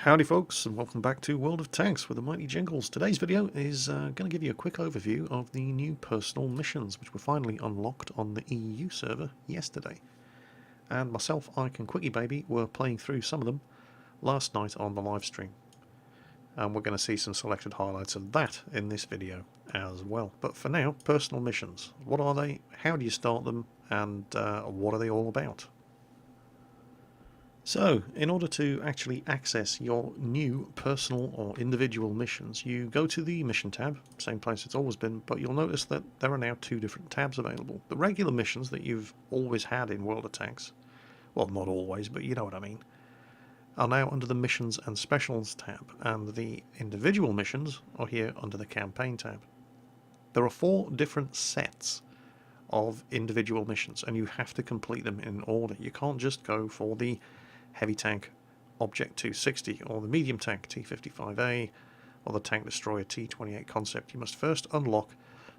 Howdy folks, and welcome back to World of Tanks with the mighty Jingles. Today's video is going to give you a quick overview of the new personal missions which were finally unlocked on the EU server yesterday. And myself, Ike and Quickie Baby were playing through some of them last night on the live stream. And we're going to see some selected highlights of that in this video as well. But for now, personal missions. What are they? How do you start them? And what are they all about? So, in order to actually access your new personal or individual missions, you go to the mission tab, same place it's always been, but you'll notice that there are now two different tabs available. The regular missions that you've always had in World of Tanks, well, not always, but you know what I mean, are now under the Missions and Specials tab, and the individual missions are here under the Campaign tab. There are 4 different sets of individual missions, and you have to complete them in order. You can't just go for the Heavy Tank Object 260 or the Medium Tank T55A or the Tank Destroyer T28 concept. You must first unlock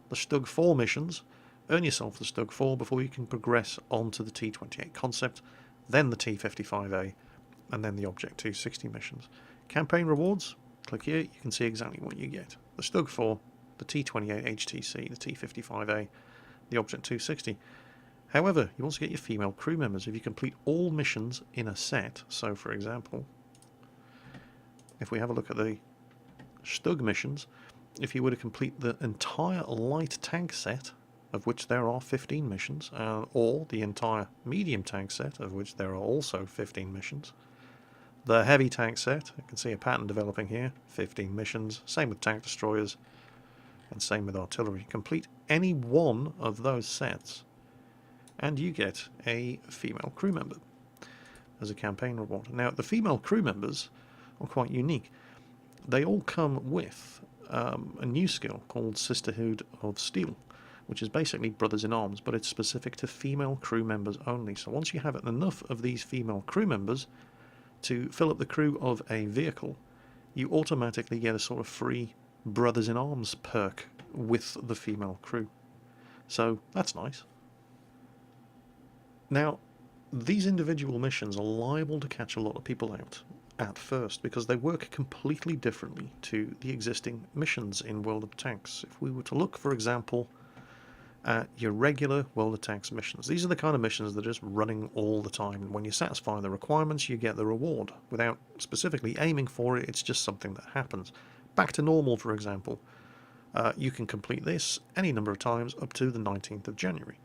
the Stug 4 missions, earn yourself the Stug 4 before you can progress onto the T28 concept, then the T55A, and then the Object 260 missions. Campaign rewards, click here, you can see exactly what you get. The Stug 4, the T28 HTC, the T55A, the Object 260. However, you also get your female crew members if you complete all missions in a set. So, for example, if we have a look at the Stug missions, if you were to complete the entire light tank set, of which there are 15 missions, or the entire medium tank set, of which there are also 15 missions, the heavy tank set, you can see a pattern developing here, 15 missions, same with tank destroyers, and same with artillery. Complete any one of those sets, and you get a female crew member as a campaign reward. Now, the female crew members are quite unique. They all come with a new skill called Sisterhood of Steel, which is basically brothers in arms, but it's specific to female crew members only. So once you have enough of these female crew members to fill up the crew of a vehicle, you automatically get a sort of free brothers in arms perk with the female crew. So that's nice. Now, these individual missions are liable to catch a lot of people out at first because they work completely differently to the existing missions in World of Tanks. If we were to look, for example, at your regular World of Tanks missions, these are the kind of missions that are just running all the time. And when you satisfy the requirements, you get the reward. Without specifically aiming for it, it's just something that happens. Back to normal, for example, you can complete this any number of times up to the 19th of January.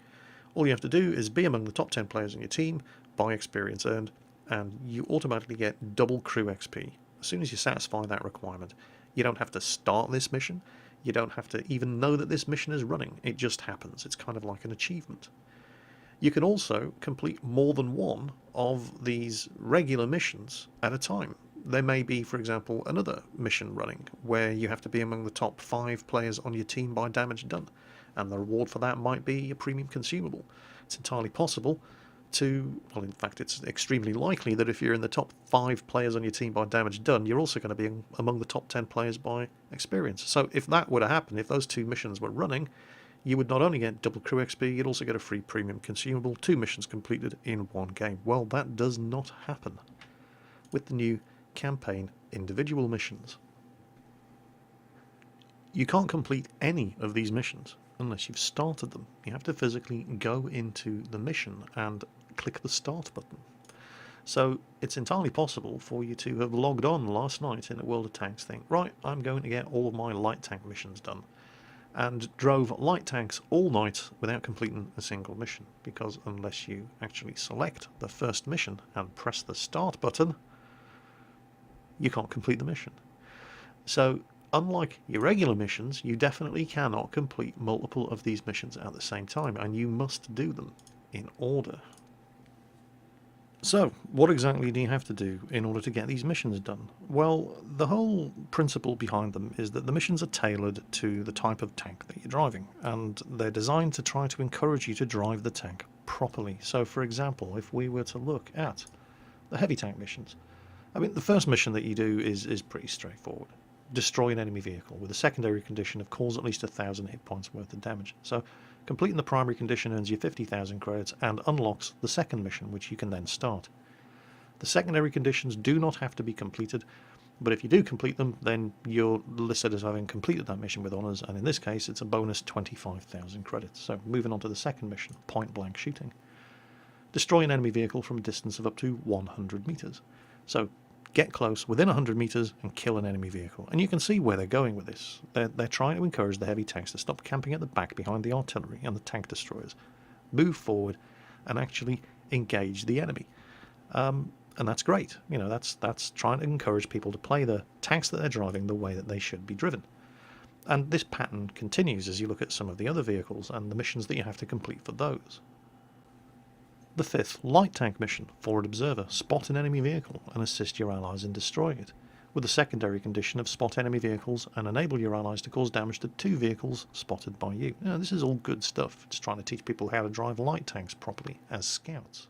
All you have to do is be among the top 10 players in your team, buy experience earned, and you automatically get double crew XP. As soon as you satisfy that requirement, you don't have to start this mission, you don't have to even know that this mission is running, it just happens. It's kind of like an achievement. You can also complete more than one of these regular missions at a time. There may be, for example, another mission running where you have to be among the top 5 players on your team by damage done, and the reward for that might be a premium consumable. It's entirely possible to, well, in fact, it's extremely likely that if you're in the top 5 players on your team by damage done, you're also going to be among the top 10 players by experience. So if that were to happen, if those 2 missions were running, you would not only get double crew XP, you'd also get a free premium consumable, 2 missions completed in one game. Well, that does not happen with the new campaign individual missions. You can't complete any of these missions unless you've started them. You have to physically go into the mission and click the start button. So it's entirely possible for you to have logged on last night in a World of Tanks thing. Right, I'm going to get all of my light tank missions done, and drove light tanks all night without completing a single mission, because unless you actually select the first mission and press the start button, you can't complete the mission. So unlike your regular missions, you definitely cannot complete multiple of these missions at the same time, and you must do them in order. So, what exactly do you have to do in order to get these missions done? Well, the whole principle behind them is that the missions are tailored to the type of tank that you're driving, and they're designed to try to encourage you to drive the tank properly. So, for example, if we were to look at the heavy tank missions, I mean, the first mission that you do is pretty straightforward. Destroy an enemy vehicle with a secondary condition of cause at least 1,000 hit points worth of damage. So completing the primary condition earns you 50,000 credits and unlocks the second mission, which you can then start. The secondary conditions do not have to be completed But if you do complete them, then you're listed as having completed that mission with honours, and in this case it's a bonus 25,000 credits. So moving on to the second mission, point blank shooting. Destroy an enemy vehicle from a distance of up to 100 metres. So get close within 100 metres and kill an enemy vehicle. And you can see where they're going with this. They're trying to encourage the heavy tanks to stop camping at the back behind the artillery and the tank destroyers, move forward and actually engage the enemy. And that's great. You know, that's trying to encourage people to play the tanks that they're driving the way that they should be driven. And this pattern continues as you look at some of the other vehicles and the missions that you have to complete for those. The fifth light tank mission, forward observer, spot an enemy vehicle and assist your allies in destroying it, with the secondary condition of spot enemy vehicles and enable your allies to cause damage to 2 vehicles spotted by you. Now, this is all good stuff, just trying to teach people how to drive light tanks properly as scouts.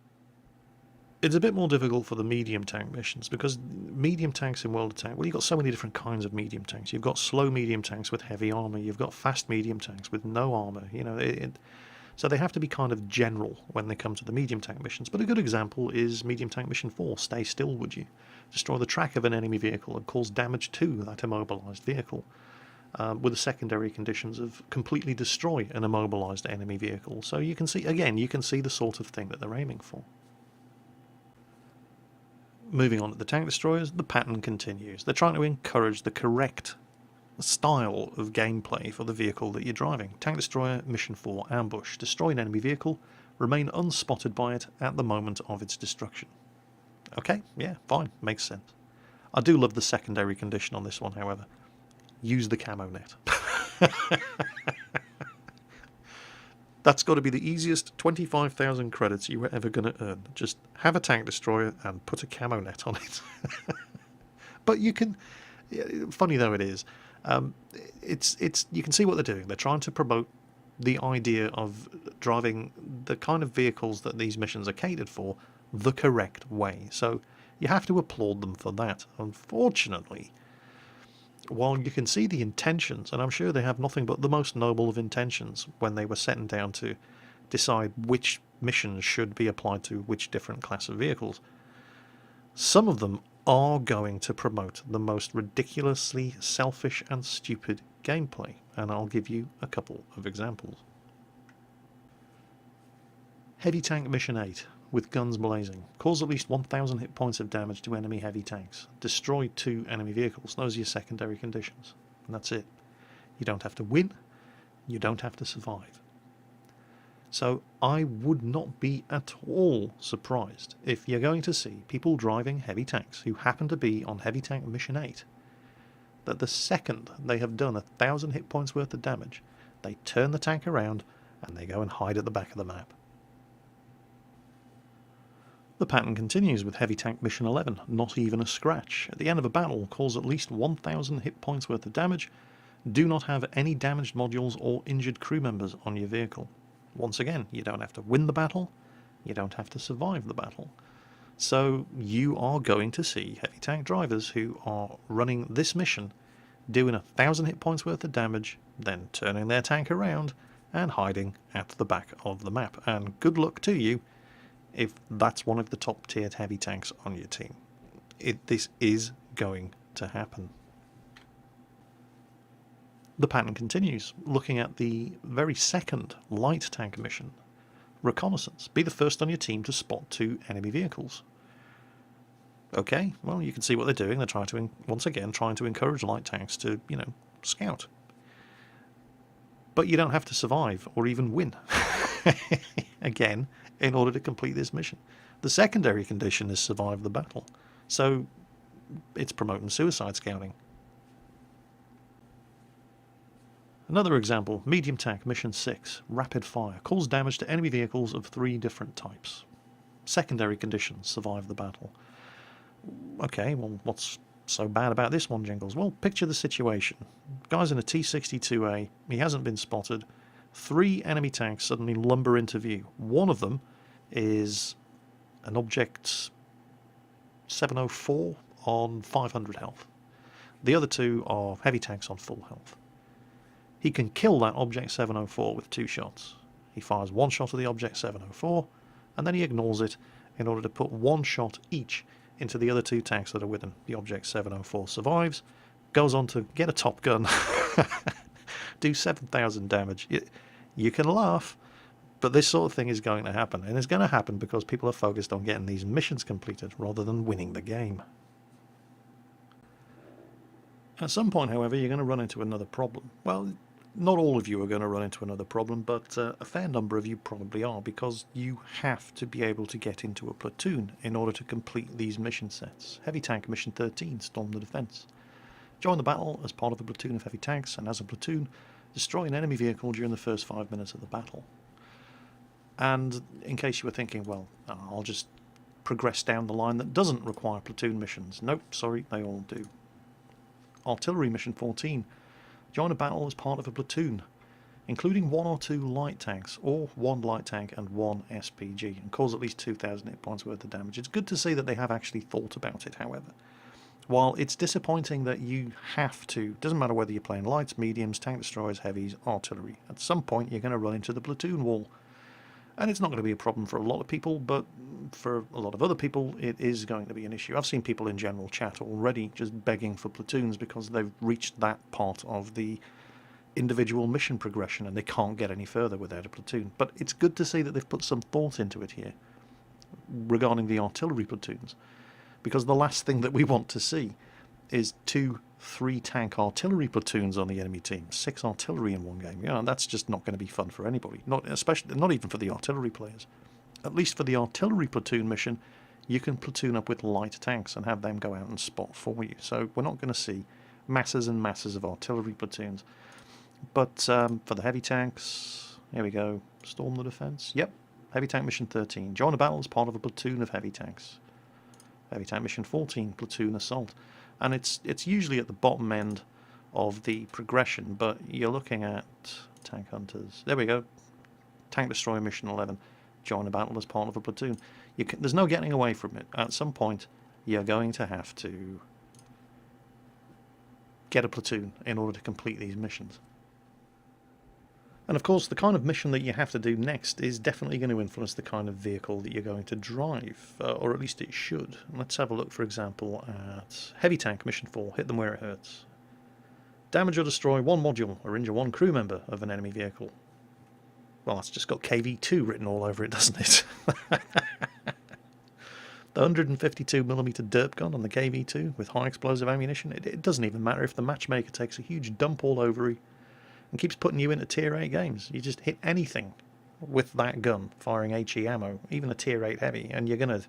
It's a bit more difficult for the medium tank missions, because medium tanks in World of Tanks, well, you've got so many different kinds of medium tanks. You've got slow medium tanks with heavy armour, you've got fast medium tanks with no armour, you know, so they have to be kind of general when they come to the medium tank missions. But a good example is medium tank mission 4, Stay Still Would You. Destroy the track of an enemy vehicle and cause damage to that immobilised vehicle, with the secondary conditions of completely destroy an immobilised enemy vehicle. So you can see, again, you can see the sort of thing that they're aiming for. Moving on to the tank destroyers, the pattern continues. They're trying to encourage the correct style of gameplay for the vehicle that you're driving. Tank destroyer, mission 4, ambush. Destroy an enemy vehicle, remain unspotted by it at the moment of its destruction. Okay, yeah, fine, makes sense. I do love the secondary condition on this one, however. Use the camo net. That's got to be the easiest 25,000 credits you were ever going to earn. Just have a tank destroyer and put a camo net on it. But you can, funny though it is, you can see what they're doing. They're trying to promote the idea of driving the kind of vehicles that these missions are catered for the correct way. So you have to applaud them for that. Unfortunately, while you can see the intentions, and I'm sure they have nothing but the most noble of intentions when they were setting down to decide which missions should be applied to which different class of vehicles, some of them are going to promote the most ridiculously selfish and stupid gameplay, and I'll give you a couple of examples. Heavy Tank Mission 8, with guns blazing. Cause at least 1,000 hit points of damage to enemy heavy tanks. Destroy 2 enemy vehicles. Those are your secondary conditions. And that's it. You don't have to win. You don't have to survive. So I would not be at all surprised if you're going to see people driving heavy tanks who happen to be on Heavy Tank Mission 8, that the second they have done 1,000 hit points worth of damage, they turn the tank around and they go and hide at the back of the map. The pattern continues with Heavy Tank Mission 11, Not Even a Scratch. At the end of a battle, cause at least 1,000 hit points worth of damage. Do not have any damaged modules or injured crew members on your vehicle. Once again, you don't have to win the battle, you don't have to survive the battle. So you are going to see heavy tank drivers who are running this mission, doing 1,000 hit points worth of damage, then turning their tank around and hiding at the back of the map. And good luck to you if that's one of the top tiered heavy tanks on your team. This is going to happen. The pattern continues, looking at the very second light tank mission, reconnaissance. Be the first on your team to spot 2 enemy vehicles. Okay, well, you can see what they're doing. They're trying to, once again, trying to encourage light tanks to, scout. But you don't have to survive or even win, again, in order to complete this mission. The secondary condition is survive the battle. So it's promoting suicide scouting. Another example, medium tank mission 6, rapid fire, cause damage to enemy vehicles of 3 different types. Secondary conditions, survive the battle. Okay, well, what's so bad about this one, Jingles? Well, picture the situation. Guy's in a T-62A, he hasn't been spotted. 3 enemy tanks suddenly lumber into view. One of them is an Object 704 on 500 health. The other 2 are heavy tanks on full health. He can kill that Object 704 with 2 shots. He fires 1 shot at the Object 704, and then he ignores it in order to put 1 shot each into the other two tanks that are with him. The Object 704 survives, goes on to get a Top Gun, do 7,000 damage. You can laugh, but this sort of thing is going to happen, and it's going to happen because people are focused on getting these missions completed rather than winning the game. At some point, however, you're going to run into another problem. Well, not all of you are going to run into another problem, but a fair number of you probably are, because you have to be able to get into a platoon in order to complete these mission sets. Heavy Tank Mission 13, Storm the Defense. Join the battle as part of a platoon of heavy tanks, and as a platoon, destroy an enemy vehicle during the first 5 minutes of the battle. And in case you were thinking, well, I'll just progress down the line that doesn't require platoon missions. Nope, sorry, they all do. Artillery Mission 14. Join a battle as part of a platoon, including 1 or 2 light tanks, or 1 light tank and 1 SPG, and cause at least 2,000 hit points worth of damage. It's good to see that they have actually thought about it, however. While it's disappointing that you have to, doesn't matter whether you're playing lights, mediums, tank destroyers, heavies, artillery, at some point you're going to run into the platoon wall. And it's not going to be a problem for a lot of people, but for a lot of other people it is going to be an issue. I've seen people in general chat already just begging for platoons because they've reached that part of the individual mission progression and they can't get any further without a platoon. But it's good to see that they've put some thought into it here regarding the artillery platoons, because the last thing that we want to see is 2 3-tank artillery platoons on the enemy team, 6 artillery in one game. That's just not going to be fun for anybody, not even for the artillery players. At least for the artillery platoon mission, you can platoon up with light tanks and have them go out and spot for you. So we're not going to see masses and masses of artillery platoons. But for the heavy tanks, here we go, Storm the Defense. Yep, Heavy Tank Mission 13. Join a battle as part of a platoon of heavy tanks. Heavy Tank Mission 14, Platoon Assault. And it's usually at the bottom end of the progression, but you're looking at Tank Hunters. There we go. Tank Destroyer Mission 11. Join a battle as part of a platoon. There's no getting away from it. At some point, you're going to have to get a platoon in order to complete these missions. And of course, the kind of mission that you have to do next is definitely going to influence the kind of vehicle that you're going to drive, or at least it should. Let's have a look, for example, at Heavy Tank Mission 4, Hit Them Where It Hurts. Damage or destroy 1 module or injure 1 crew member of an enemy vehicle. Well, that's just got KV2 written all over it, doesn't it? The 152mm derp gun on the KV2 with high explosive ammunition, it doesn't even matter if the matchmaker takes a huge dump all over you and keeps putting you into Tier 8 games. You just hit anything with that gun, firing HE ammo, even a Tier 8 heavy, and you're going to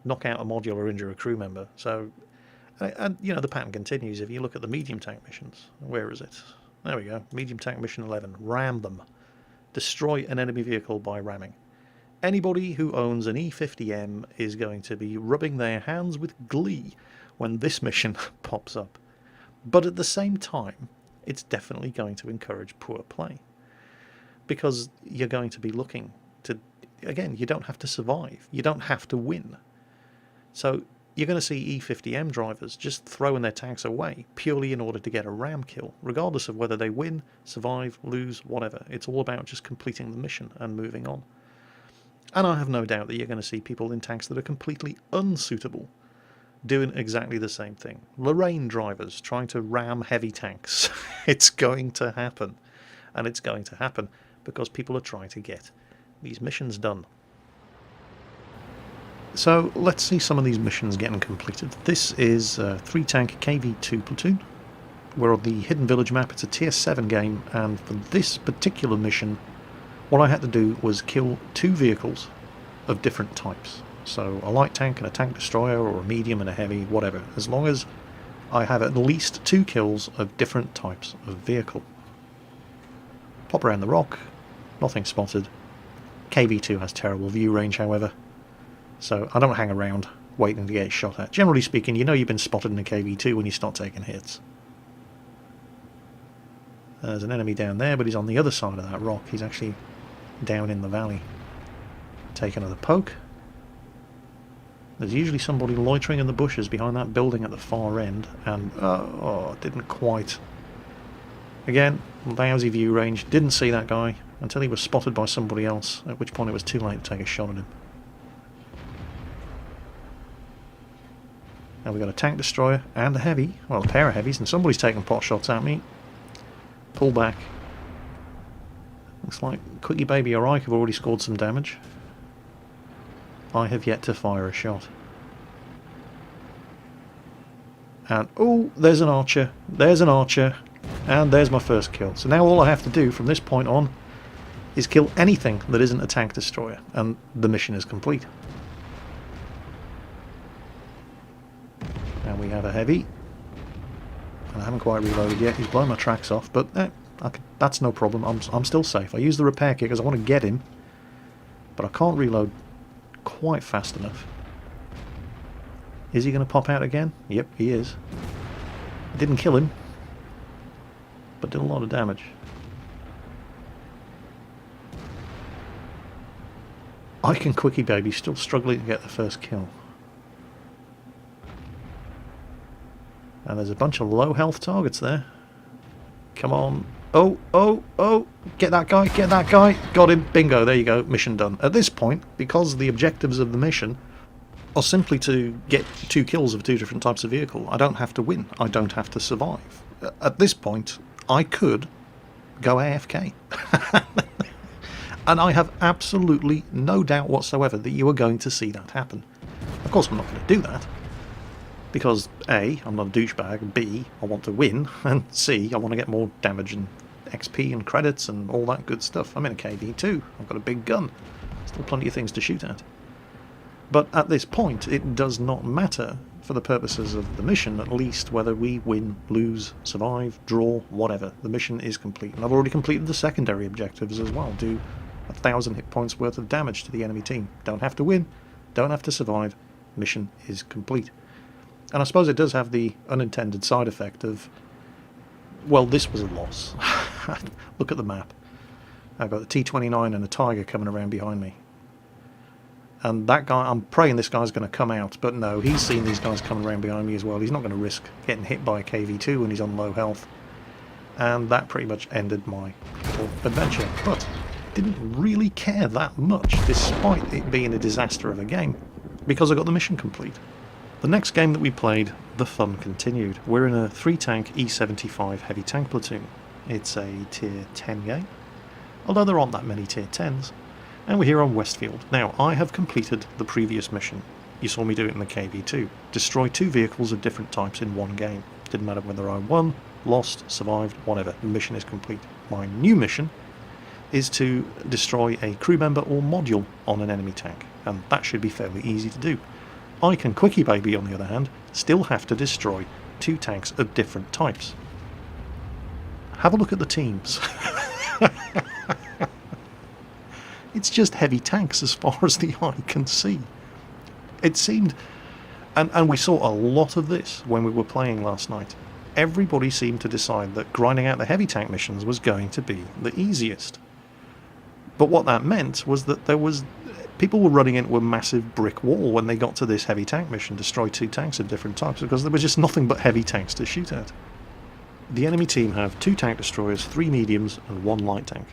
knock out a module or injure a crew member. So, and the pattern continues. If you look at the medium tank missions, where is it? There we go, medium tank mission 11, ram them. Destroy an enemy vehicle by ramming. Anybody who owns an E50M is going to be rubbing their hands with glee when this mission pops up. But at the same time, it's definitely going to encourage poor play, because you're going to be looking to, again, you don't have to survive, you don't have to win. So you're going to see E50M drivers just throwing their tanks away purely in order to get a ram kill, regardless of whether they win, survive, lose, whatever. It's all about just completing the mission and moving on. And I have no doubt that you're going to see people in tanks that are completely unsuitable doing exactly the same thing. Lorraine drivers trying to ram heavy tanks. It's going to happen. And it's going to happen because people are trying to get these missions done. So let's see some of these missions getting completed. This is a 3-tank KV2 platoon. We're on the Hidden Village map. It's a Tier 7 game, and for this particular mission, what I had to do was kill 2 vehicles of different types. So a light tank and a tank destroyer, or a medium and a heavy, whatever, as long as I have at least 2 kills of different types of vehicle. Pop around the rock, nothing spotted. KV2 has terrible view range, however, so I don't hang around waiting to get shot at. Generally speaking, you know you've been spotted in a KV2 when you start taking hits. There's an enemy down there, but he's on the other side of that rock. He's actually down in the valley. Take another poke. There's usually somebody loitering in the bushes behind that building at the far end, and didn't quite. Again, lousy view range. Didn't see that guy until he was spotted by somebody else, at which point it was too late to take a shot at him. And we've got a tank destroyer and a heavy, well, a pair of heavies, and somebody's taking pot shots at me. Pull back. Looks like Quickie Baby or Ike have already scored some damage. I have yet to fire a shot. And, oh, there's an archer. There's an archer. And there's my first kill. So now all I have to do from this point on is kill anything that isn't a tank destroyer. And the mission is complete. And we have a heavy. And I haven't quite reloaded yet. He's blown my tracks off. But that's no problem. I'm still safe. I use the repair kit because I want to get him. But I can't reload quite fast enough. Is he going to pop out again? Yep, he is. Didn't kill him, but did a lot of damage. Ike and Quickie Baby still struggling to get the first kill. And there's a bunch of low health targets there. Come on. Oh, oh, oh! Get that guy, get that guy! Got him! Bingo, there you go, mission done. At this point, because the objectives of the mission are simply to get 2 kills of 2 different types of vehicle, I don't have to win, I don't have to survive. At this point, I could go AFK. And I have absolutely no doubt whatsoever that you are going to see that happen. Of course I'm not going to do that. Because A, I'm not a douchebag, B, I want to win, and C, I want to get more damage and XP and credits and all that good stuff. I'm in a KV2, I've got a big gun, still plenty of things to shoot at. But at this point, it does not matter, for the purposes of the mission at least, whether we win, lose, survive, draw, whatever. The mission is complete. And I've already completed the secondary objectives as well. Do 1,000 hit points worth of damage to the enemy team. Don't have to win, don't have to survive, mission is complete. And I suppose it does have the unintended side effect of, well, this was a loss. Look at the map. I've got the T-29 and a Tiger coming around behind me. And that guy, I'm praying this guy's going to come out, but no, he's seen these guys coming around behind me as well. He's not going to risk getting hit by a KV2 when he's on low health. And that pretty much ended my little adventure. But didn't really care that much, despite it being a disaster of a game, because I got the mission complete. The next game that we played, the fun continued. We're in a 3-tank E75 heavy tank platoon. It's a tier 10 game, although there aren't that many tier 10s. And we're here on Westfield. Now, I have completed the previous mission. You saw me do it in the KV2. Destroy 2 vehicles of different types in one game. Didn't matter whether I won, lost, survived, whatever. The mission is complete. My new mission is to destroy a crew member or module on an enemy tank. And that should be fairly easy to do. Ike and Quickie Baby, on the other hand, still have to destroy 2 tanks of different types. Have a look at the teams. It's just heavy tanks as far as the eye can see. It seemed, and we saw a lot of this when we were playing last night. Everybody seemed to decide that grinding out the heavy tank missions was going to be the easiest. But what that meant was that people were running into a massive brick wall when they got to this heavy tank mission, destroy 2 tanks of different types, because there was just nothing but heavy tanks to shoot at. The enemy team have 2 tank destroyers, 3 mediums, and 1 light tank.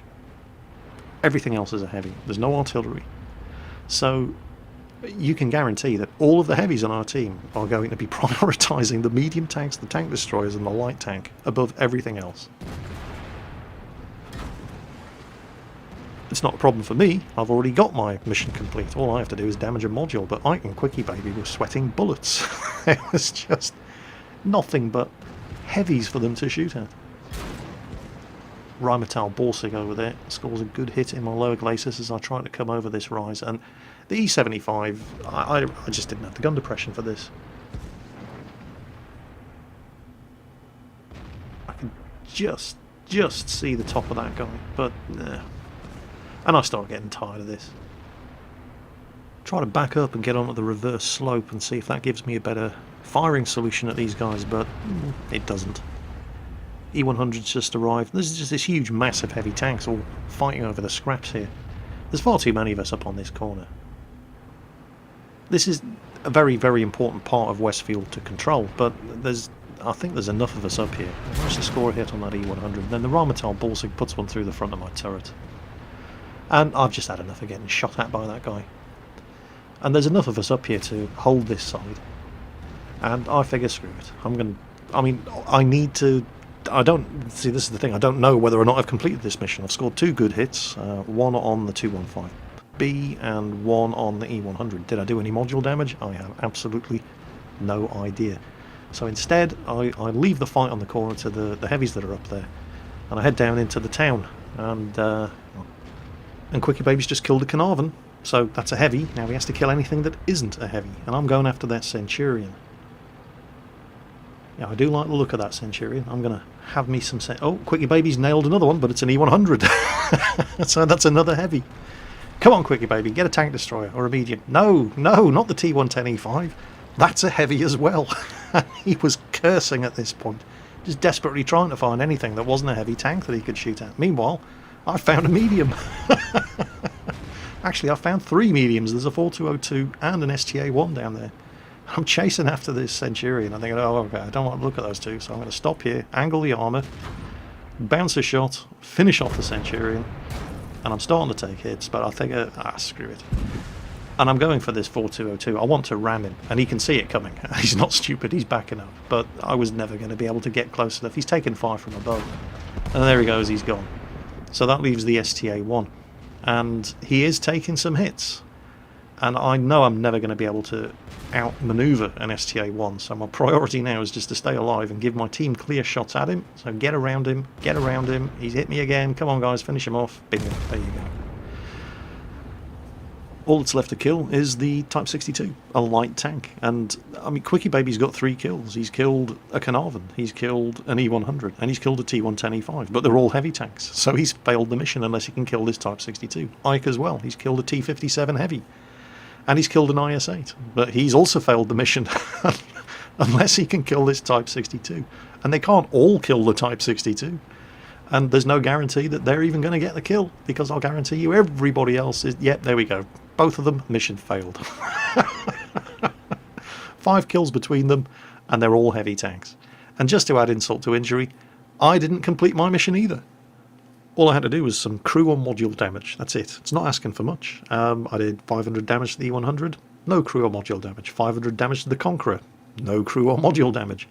Everything else is a heavy. There's no artillery. So you can guarantee that all of the heavies on our team are going to be prioritising the medium tanks, the tank destroyers, and the light tank above everything else. It's not a problem for me. I've already got my mission complete. All I have to do is damage a module, but Ike and Quickie Baby were sweating bullets. It was just nothing but heavies for them to shoot at. Rheinmetall Borsig over there scores a good hit in my lower glacis as I try to come over this rise, and the E75, I just didn't have the gun depression for this. I could just see the top of that guy, but nah. And I started getting tired of this. Try to back up and get onto the reverse slope and see if that gives me a better firing solution at these guys, but it doesn't. E100's just arrived. There's just this huge mass of heavy tanks all fighting over the scraps here. There's far too many of us up on this corner. This is a very, very important part of Westfield to control, but I think there's enough of us up here. I managed to score a hit on that E100, then the Rheinmetall Borsig puts one through the front of my turret. And I've just had enough of getting shot at by that guy. And there's enough of us up here to hold this side. And I figure, screw it. I mean, I need to... I don't... See, this is the thing. I don't know whether or not I've completed this mission. I've scored 2 good hits. One on the 215B and one on the E100. Did I do any module damage? I have absolutely no idea. So instead, I leave the fight on the corner to the heavies that are up there. And I head down into the town. And Quickie Baby's just killed a Carnarvon. So that's a heavy. Now he has to kill anything that isn't a heavy. And I'm going after that Centurion. Yeah, I do like the look of that Centurion. I'm going to have me some... Oh, Quickie Baby's nailed another one, but it's an E100. So that's another heavy. Come on, Quickie Baby, get a tank destroyer or a medium. No, not the T110E5. That's a heavy as well. He was cursing at this point. Just desperately trying to find anything that wasn't a heavy tank that he could shoot at. Meanwhile, I found a medium. Actually, I found 3 mediums. There's a 4202 and an STA-1 down there. I'm chasing after this Centurion. I'm thinking, oh, okay, I don't want to look at those two, so I'm going to stop here, angle the armour, bounce a shot, finish off the Centurion, and I'm starting to take hits, but I think, screw it. And I'm going for this 4202. I want to ram him, and he can see it coming. He's not stupid, he's backing up, but I was never going to be able to get close enough. He's taken fire from above, and there he goes, he's gone. So that leaves the STA-1, and he is taking some hits. And I know I'm never going to be able to outmaneuver an STA-1, so my priority now is just to stay alive and give my team clear shots at him. So get around him, he's hit me again, come on guys, finish him off, bingo, there you go. All that's left to kill is the Type 62, a light tank. And, I mean, Quickie Baby's got 3 kills. He's killed a Carnarvon, he's killed an E100, and he's killed a T110E5, but they're all heavy tanks, so he's failed the mission unless he can kill this Type 62. Ike as well, he's killed a T57 heavy. And he's killed an IS-8, but he's also failed the mission unless he can kill this Type 62. And they can't all kill the Type 62. And there's no guarantee that they're even going to get the kill, because I'll guarantee you everybody else is... Yep, there we go. Both of them, mission failed. 5 kills between them, and they're all heavy tanks. And just to add insult to injury, I didn't complete my mission either. All I had to do was some crew or module damage. That's it. It's not asking for much. I did 500 damage to the E100. No crew or module damage. 500 damage to the Conqueror. No crew or module damage.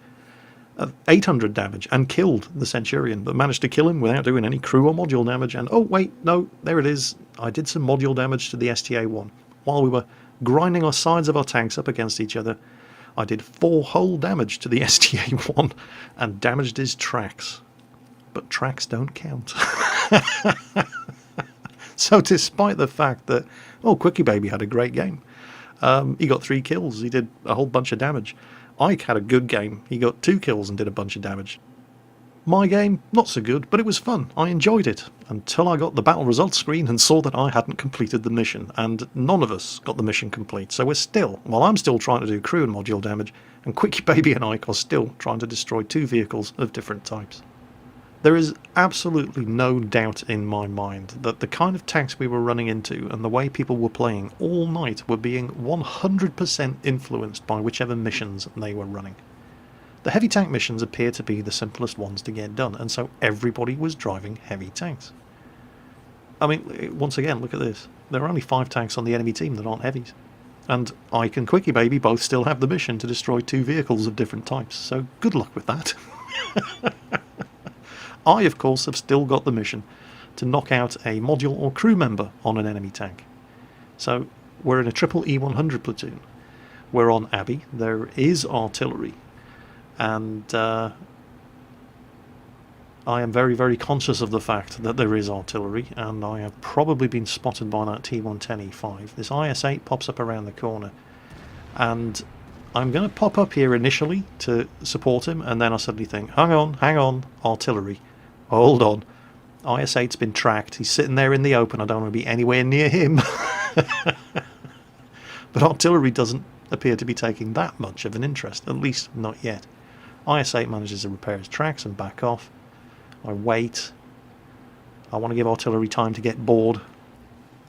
800 damage and killed the Centurion, but managed to kill him without doing any crew or module damage. And oh wait, no, there it is. I did some module damage to the STA-1. While we were grinding our sides of our tanks up against each other, I did 4 hull damage to the STA-1 and damaged his tracks. But tracks don't count. So despite the fact that, Quickie Baby had a great game. He got 3 kills, he did a whole bunch of damage. Ike had a good game, he got 2 kills and did a bunch of damage. My game, not so good, but it was fun, I enjoyed it, until I got the battle results screen and saw that I hadn't completed the mission, and none of us got the mission complete, so while I'm still trying to do crew and module damage, and Quickie Baby and Ike are still trying to destroy 2 vehicles of different types. There is absolutely no doubt in my mind that the kind of tanks we were running into and the way people were playing all night were being 100% influenced by whichever missions they were running. The heavy tank missions appear to be the simplest ones to get done, and so everybody was driving heavy tanks. I mean, once again, look at this. There are only 5 tanks on the enemy team that aren't heavies. And Ike and Quickie Baby both still have the mission to destroy 2 vehicles of different types, so good luck with that. I, of course, have still got the mission to knock out a module or crew member on an enemy tank. So, we're in a triple E100 platoon. We're on Abbey, there is artillery, and I am very, very conscious of the fact that there is artillery, and I have probably been spotted by that T110E5. This IS-8 pops up around the corner, and I'm going to pop up here initially to support him, and then I suddenly think, hang on, artillery. Hold on. IS-8's been tracked. He's sitting there in the open. I don't want to be anywhere near him. But artillery doesn't appear to be taking that much of an interest, at least not yet. IS-8 manages to repair his tracks and back off. I wait. I want to give artillery time to get bored.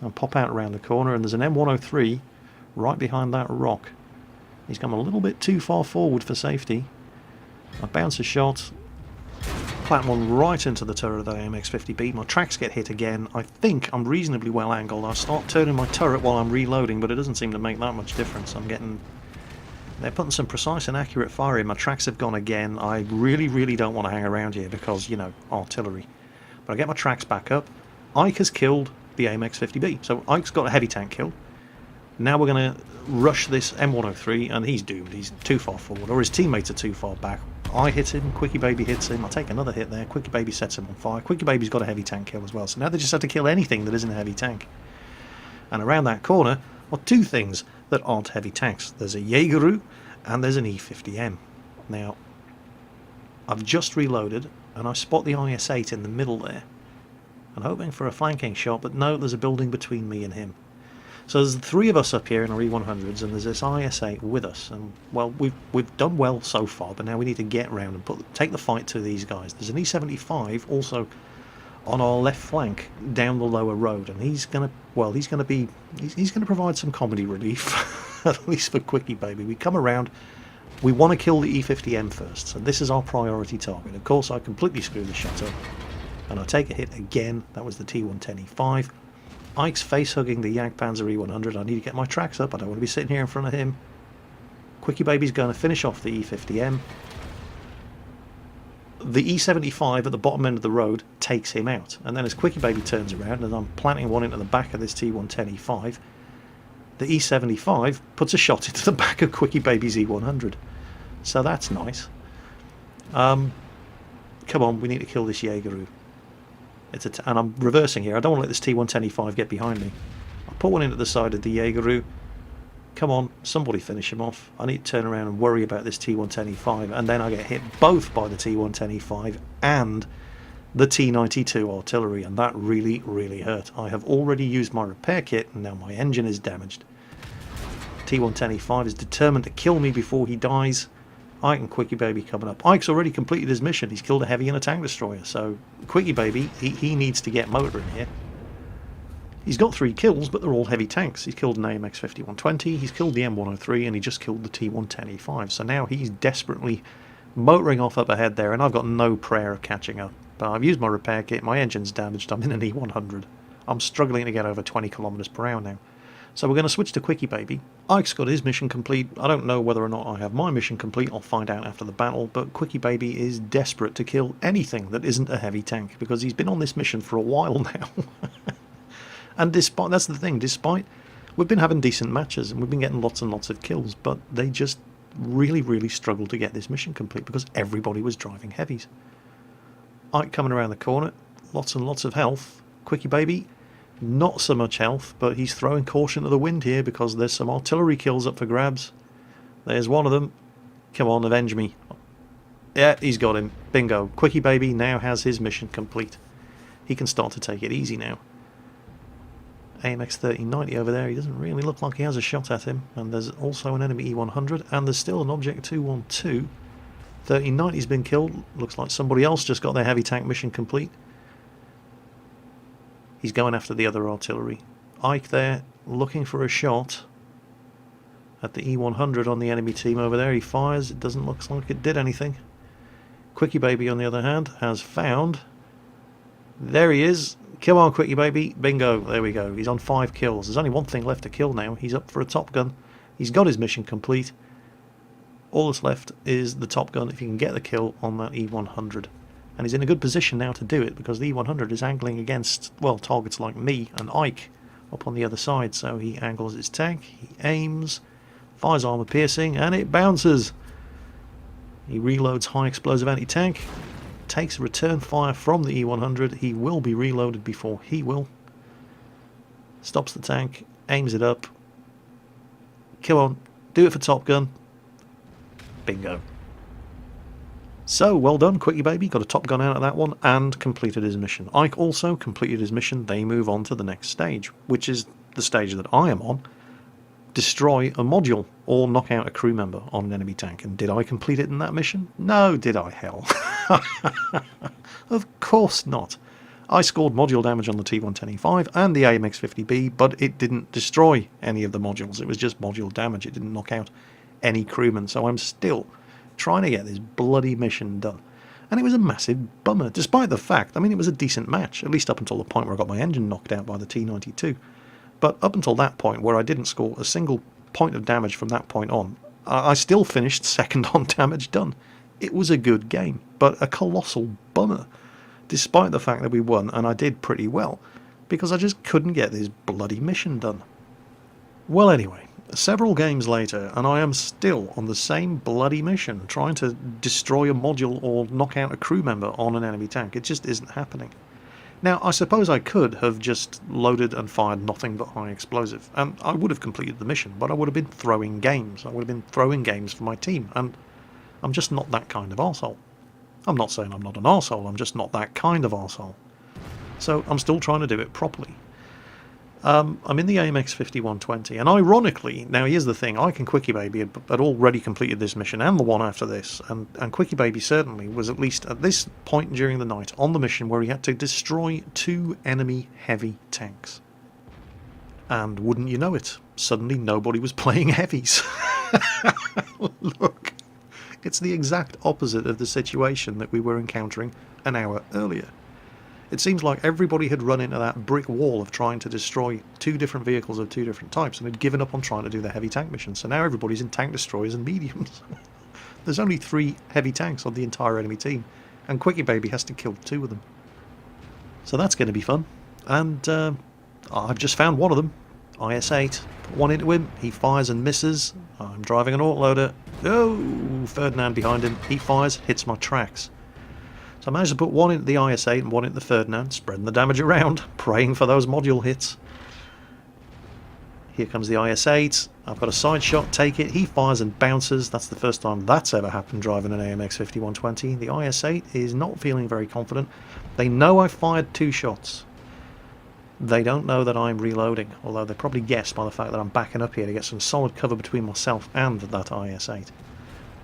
I'll pop out around the corner, and there's an M103 right behind that rock. He's come a little bit too far forward for safety. I bounce a shot, plant one right into the turret of that AMX-50B. My tracks get hit again. I think I'm reasonably well angled. I start turning my turret while I'm reloading, but it doesn't seem to make that much difference. I'm getting They're putting some precise and accurate fire in. My tracks have gone again. I really don't want to hang around here because, you know, artillery. But I get my tracks back up. Ike has killed the AMX-50B. So Ike's got a heavy tank kill. Now we're going to rush this M103, and he's doomed. He's too far forward, or his teammates are too far back. I hit him, Quickie Baby hits him, I take another hit there, Quickie Baby sets him on fire. Quickie Baby's got a heavy tank kill as well, so now they just have to kill anything that isn't a heavy tank. And around that corner are two things that aren't heavy tanks. There's a Jaegeru and there's an E50M. Now, I've just reloaded and I spot the IS-8 in the middle there. I'm hoping for a flanking shot, but no, there's a building between me and him. So there's the three of us up here in our E100s, and there's this IS-8 with us. And well, we've done well so far, but now we need to get round and take the fight to these guys. There's an E75 also on our left flank down the lower road, and he's gonna provide some comedy relief, at least for Quickie Baby. We come around. We want to kill the E50M first, so this is our priority target. Of course, I completely screw the shot up, and I take a hit again. That was the T110E5. Ike's face-hugging the Jagdpanzer E100. I need to get my tracks up. I don't want to be sitting here in front of him. Quickie Baby's going to finish off the E50M. The E75 at the bottom end of the road takes him out. And then as Quickie Baby turns around, and I'm planting one into the back of this T110E5, the E75 puts a shot into the back of Quickie Baby's E100. So that's nice. Come on, we need to kill this Jaegeru. And I'm reversing here. I don't want to let this T110E5 get behind me. I put one into the side of the Jaegeru. Come on, somebody finish him off. I need to turn around and worry about this T110E5, and then I get hit both by the T110E5 and the T92 artillery, and that really hurt. I have already used my repair kit, and now my engine is damaged. T110E5 is determined to kill me before he dies. Ike and Quickie Baby coming up. Ike's already completed his mission. He's killed a heavy and a tank destroyer. So Quickie Baby, he needs to get motoring here. He's got 3 kills, but they're all heavy tanks. He's killed an AMX-5120, he's killed the M103, and he just killed the T110E5. So now he's desperately motoring off up ahead there, and I've got no prayer of catching up. But I've used my repair kit, my engine's damaged, I'm in an E100. I'm struggling to get over 20 kilometers per hour now. So we're going to switch to Quickie Baby. Ike's got his mission complete. I don't know whether or not I have my mission complete. I'll find out after the battle. But Quickie Baby is desperate to kill anything that isn't a heavy tank, because he's been on this mission for a while now. And that's the thing, despite we've been having decent matches and we've been getting lots and lots of kills, but they just really struggled to get this mission complete because everybody was driving heavies. Ike coming around the corner, lots and lots of health. Quickie Baby, not so much health, but he's throwing caution to the wind here because there's some artillery kills up for grabs. There's one of them. Come on, avenge me. Yeah, he's got him. Bingo. Quickie Baby now has his mission complete. He can start to take it easy now. AMX 1390 over there, he doesn't really look like he has a shot at him. And there's also an enemy E100, and there's still an Object 212. 1390's been killed. Looks like somebody else just got their heavy tank mission complete. He's going after the other artillery. Ike there, looking for a shot at the E100 on the enemy team over there. He fires, it doesn't look like it did anything. Quickie Baby, on the other hand, has found... There he is. Come on, Quickie Baby. Bingo. There we go. He's on 5 kills. There's only one thing left to kill now. He's up for a Top Gun. He's got his mission complete. All that's left is the Top Gun if he can get the kill on that E100. And he's in a good position now to do it because the E100 is angling against, well, targets like me and Ike up on the other side. So he angles his tank, he aims, fires armor piercing, and it bounces. He reloads high explosive anti-tank, takes a return fire from the E100. He will be reloaded before he will. Stops the tank, aims it up. Come on, do it for Top Gun. Bingo. So, well done, Quickie Baby. Got a Top Gun out of that one and completed his mission. Ike also completed his mission. They move on to the next stage, which is the stage that I am on. Destroy a module or knock out a crew member on an enemy tank. And did I complete it in that mission? No, did I, hell? Of course not. I scored module damage on the T110E5 and the AMX-50B, but it didn't destroy any of the modules. It was just module damage. It didn't knock out any crewmen. So I'm still trying to get this bloody mission done. And it was a massive bummer, despite the fact, I mean, it was a decent match, at least up until the point where I got my engine knocked out by the T92. But up until that point, where I didn't score a single point of damage from that point on, I still finished second on damage done. It was a good game, but a colossal bummer, despite the fact that we won, and I did pretty well, because I just couldn't get this bloody mission done. Well anyway, several games later, and I am still on the same bloody mission, trying to destroy a module or knock out a crew member on an enemy tank. It just isn't happening. Now, I suppose I could have just loaded and fired nothing but high explosive, and I would have completed the mission, but I would have been throwing games. I would have been throwing games for my team, and I'm just not that kind of arsehole. I'm not saying I'm not an arsehole, I'm just not that kind of arsehole. So I'm still trying to do it properly. I'm in the AMX 5120, and ironically, now here's the thing, I can Quickie Baby had already completed this mission and the one after this, and Quickie Baby certainly was at least at this point during the night on the mission where he had to destroy 2 enemy heavy tanks. And wouldn't you know it, suddenly nobody was playing heavies. Look, it's the exact opposite of the situation that we were encountering an hour earlier. It seems like everybody had run into that brick wall of trying to destroy 2 different vehicles of 2 different types and had given up on trying to do the heavy tank mission. So now everybody's in tank destroyers and mediums. There's only 3 heavy tanks on the entire enemy team, and Quickie Baby has to kill 2 of them. So that's going to be fun. And I've just found one of them, IS-8. Put one into him, he fires and misses. I'm driving an autoloader. Oh, Ferdinand behind him. He fires, hits my tracks. So I managed to put one into the IS-8 and one into the Ferdinand, spreading the damage around, praying for those module hits. Here comes the IS-8. I've got a side shot, take it. He fires and bounces. That's the first time that's ever happened driving an AMX 5120. The IS-8 is not feeling very confident. They know I fired 2 shots. They don't know that I'm reloading, although they probably guess by the fact that I'm backing up here to get some solid cover between myself and that IS-8.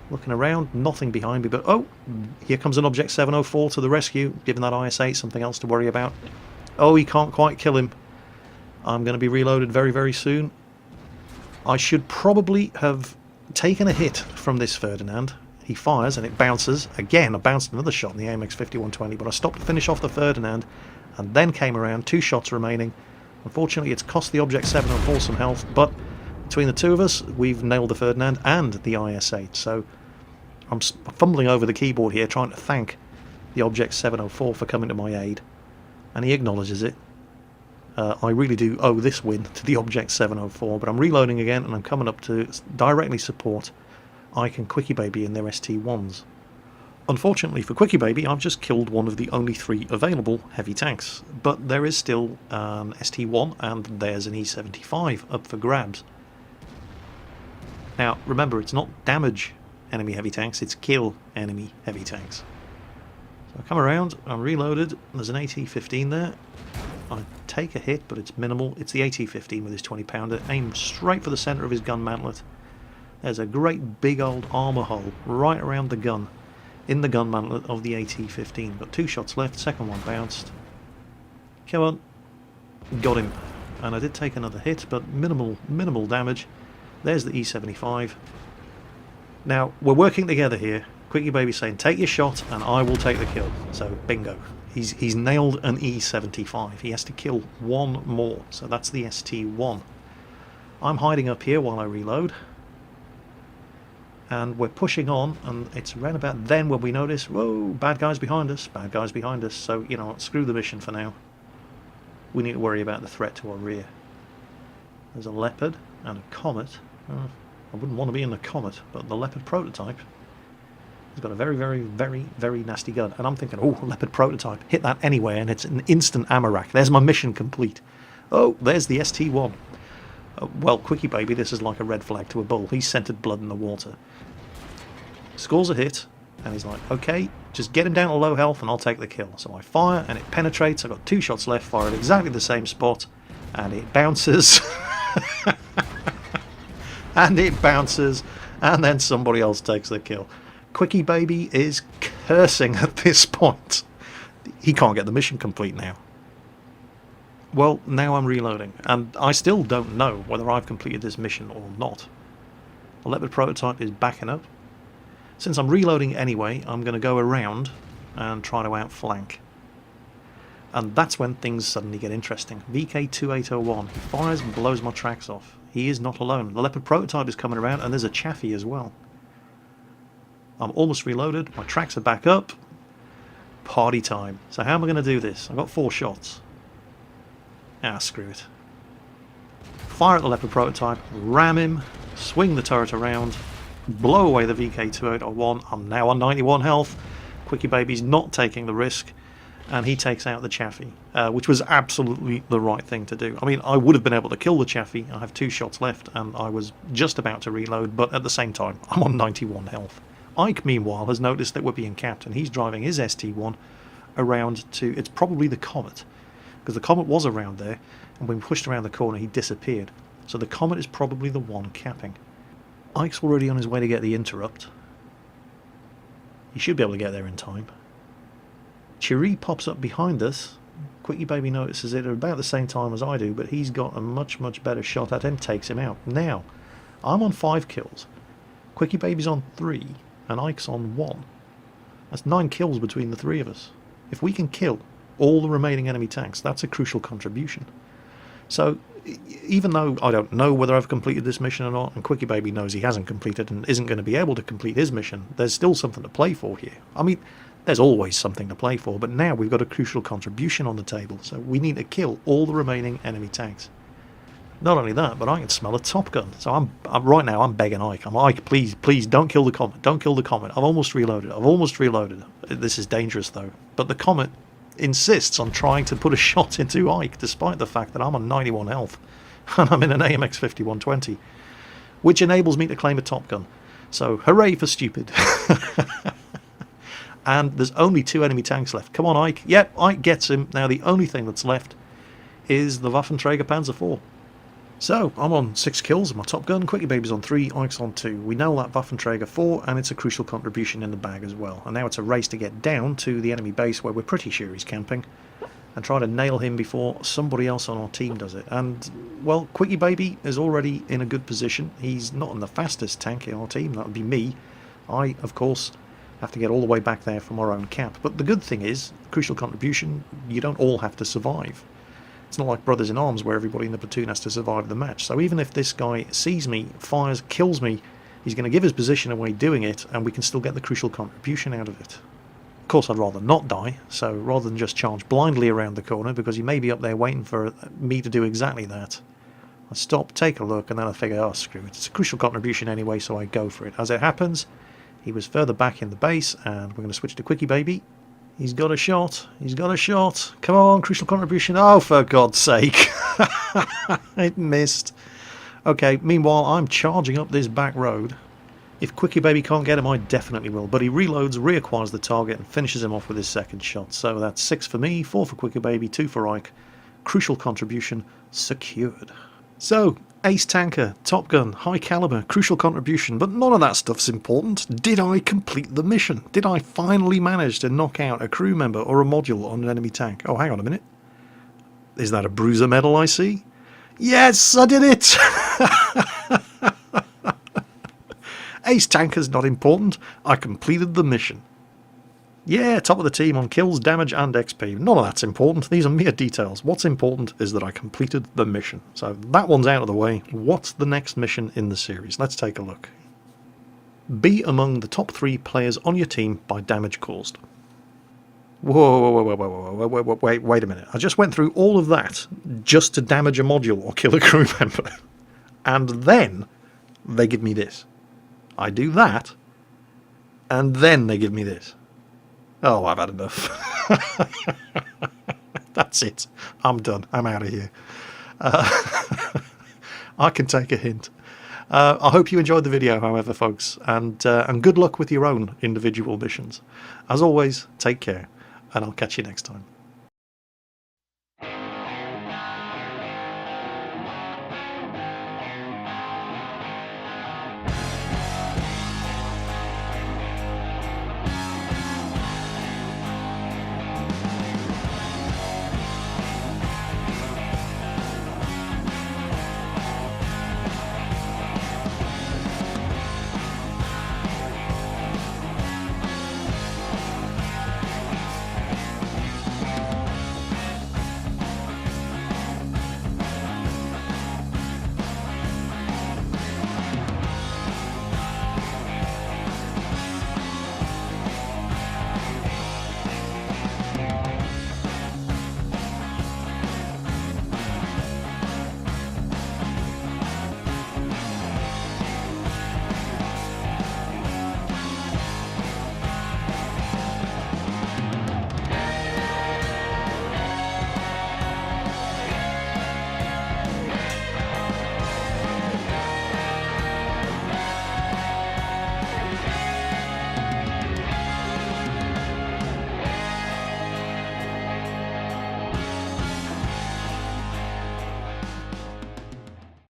Looking around, nothing behind me, but oh, here comes an Object 704 to the rescue, giving that IS-8 something else to worry about. Oh, he can't quite kill him. I'm going to be reloaded very, very soon. I should probably have taken a hit from this Ferdinand. He fires and it bounces. Again, I bounced another shot in the AMX 5120, but I stopped to finish off the Ferdinand and then came around, 2 shots remaining. Unfortunately, it's cost the Object 704 some health, but between the 2 of us, we've nailed the Ferdinand and the IS-8, so I'm fumbling over the keyboard here trying to thank the Object 704 for coming to my aid, and he acknowledges it. I really do owe this win to the Object 704, but I'm reloading again and I'm coming up to directly support Ike and Quickie Baby in their ST1s. Unfortunately for Quickie Baby, I've just killed one of the only 3 available heavy tanks, but there is still an ST1 and there's an E75 up for grabs. Now, remember, it's not damage enemy heavy tanks, it's kill enemy heavy tanks. So I come around, I'm reloaded, there's an AT-15 there. I take a hit, but it's minimal. It's the AT-15 with his 20-pounder, aimed straight for the centre of his gun mantlet. There's a great big old armour hole right around the gun, in the gun mantlet of the AT-15. Got 2 shots left, second one bounced. Come on. Got him. And I did take another hit, but minimal damage. There's the E75. Now, we're working together here. Quickie Baby saying, take your shot and I will take the kill. So, bingo. He's nailed an E75. He has to kill 1 more. So that's the ST1. I'm hiding up here while I reload. And we're pushing on, and it's around about then when we notice, whoa, bad guys behind us, bad guys behind us. So, you know what, screw the mission for now. We need to worry about the threat to our rear. There's a Leopard and a Comet. I wouldn't want to be in the Comet, but the Leopard prototype has got a very nasty gun. And I'm thinking, oh, Leopard prototype, hit that anywhere, and it's an instant ammo rack. There's my mission complete. Oh, there's the ST1. Well, Quickie Baby, this is like a red flag to a bull. He's scented blood in the water. Scores a hit, and he's like, okay, just get him down to low health and I'll take the kill. So I fire, and it penetrates. I've got 2 shots left, fire at exactly the same spot, and it bounces. And it bounces, and then somebody else takes the kill. Quickie Baby is cursing at this point. He can't get the mission complete now. Well, now I'm reloading, and I still don't know whether I've completed this mission or not. The Leopard prototype is backing up. Since I'm reloading anyway, I'm going to go around and try to outflank. And that's when things suddenly get interesting. VK2801, he fires and blows my tracks off. He is not alone. The Leopard prototype is coming around, and there's a Chaffee as well. I'm almost reloaded, my tracks are back up. Party time. So how am I going to do this? I've got 4 shots. Ah, screw it. Fire at the Leopard prototype, ram him, swing the turret around, blow away the VK2801. I'm now on 91 health. Quickie Baby's not taking the risk, and he takes out the Chaffee, which was absolutely the right thing to do. I mean, I would have been able to kill the Chaffee. I have 2 shots left, and I was just about to reload, but at the same time, I'm on 91 health. Ike, meanwhile, has noticed that we're being capped, and he's driving his ST1 around to... It's probably the Comet, because the Comet was around there, and when we pushed around the corner, he disappeared. So the Comet is probably the one capping. Ike's already on his way to get the interrupt. He should be able to get there in time. Cherie pops up behind us. Quickie Baby notices it at about the same time as I do, but he's got a much, much better shot at him, takes him out. Now, I'm on 5 kills. Quickie Baby's on 3. And Ike's on 1. That's 9 kills between the 3 of us. If we can kill all the remaining enemy tanks, that's a crucial contribution. So, even though I don't know whether I've completed this mission or not, and Quickie Baby knows he hasn't completed and isn't going to be able to complete his mission, there's still something to play for here. I mean, there's always something to play for, but now we've got a crucial contribution on the table, so we need to kill all the remaining enemy tanks. Not only that, but I can smell a Top Gun. So right now I'm begging Ike. I'm Ike, please don't kill the Comet. Don't kill the Comet. I've almost reloaded. This is dangerous though. But the Comet insists on trying to put a shot into Ike, despite the fact that I'm on 91 health and I'm in an AMX 5120, which enables me to claim a Top Gun. So hooray for stupid. And there's only 2 enemy tanks left. Come on, Ike. Yep, Ike gets him. Now the only thing that's left is the Waffenträger Panzer IV. So, I'm on 6 kills with my Top Gun, Quickie Baby's on 3, Ike's on 2. We nail that Waffenträger 4, and it's a crucial contribution in the bag as well. And now it's a race to get down to the enemy base where we're pretty sure he's camping, and try to nail him before somebody else on our team does it. And, well, Quickie Baby is already in a good position. He's not in the fastest tank in our team, that would be me. I, of course, have to get all the way back there from our own camp. But the good thing is, crucial contribution, you don't all have to survive. It's not like Brothers in Arms where everybody in the platoon has to survive the match. So even if this guy sees me, fires, kills me, he's going to give his position away doing it, and we can still get the crucial contribution out of it. Of course, I'd rather not die, so rather than just charge blindly around the corner, because he may be up there waiting for me to do exactly that, I stop, take a look, and then I figure, oh, screw it. It's a crucial contribution anyway, so I go for it. As it happens, he was further back in the base, and we're going to switch to Quickie Baby. He's got a shot. He's got a shot. Come on, crucial contribution. Oh, for God's sake. It missed. Okay, meanwhile, I'm charging up this back road. If Quickie Baby can't get him, I definitely will. But he reloads, reacquires the target, and finishes him off with his second shot. So that's 6 for me, 4 for Quickie Baby, 2 for Ike. Crucial contribution secured. So, Ace Tanker, Top Gun, High Caliber, crucial contribution, but none of that stuff's important. Did I complete the mission? Did I finally manage to knock out a crew member or a module on an enemy tank? Oh, hang on a minute. Is that a bruiser medal I see? Yes, I did it! Ace Tanker's not important. I completed the mission. Yeah, top of the team on kills, damage and XP. None of that's important. These are mere details. What's important is that I completed the mission. So that one's out of the way. What's the next mission in the series? Let's take a look. Be among the top 3 players on your team by damage caused. Whoa, wait a minute. I just went through all of that just to damage a module or kill a crew member. And then they give me this. I do that, and then they give me this. Oh, I've had enough. That's it. I'm done. I'm out of here. I can take a hint. I hope you enjoyed the video, however, folks, and good luck with your own individual missions. As always, take care, and I'll catch you next time.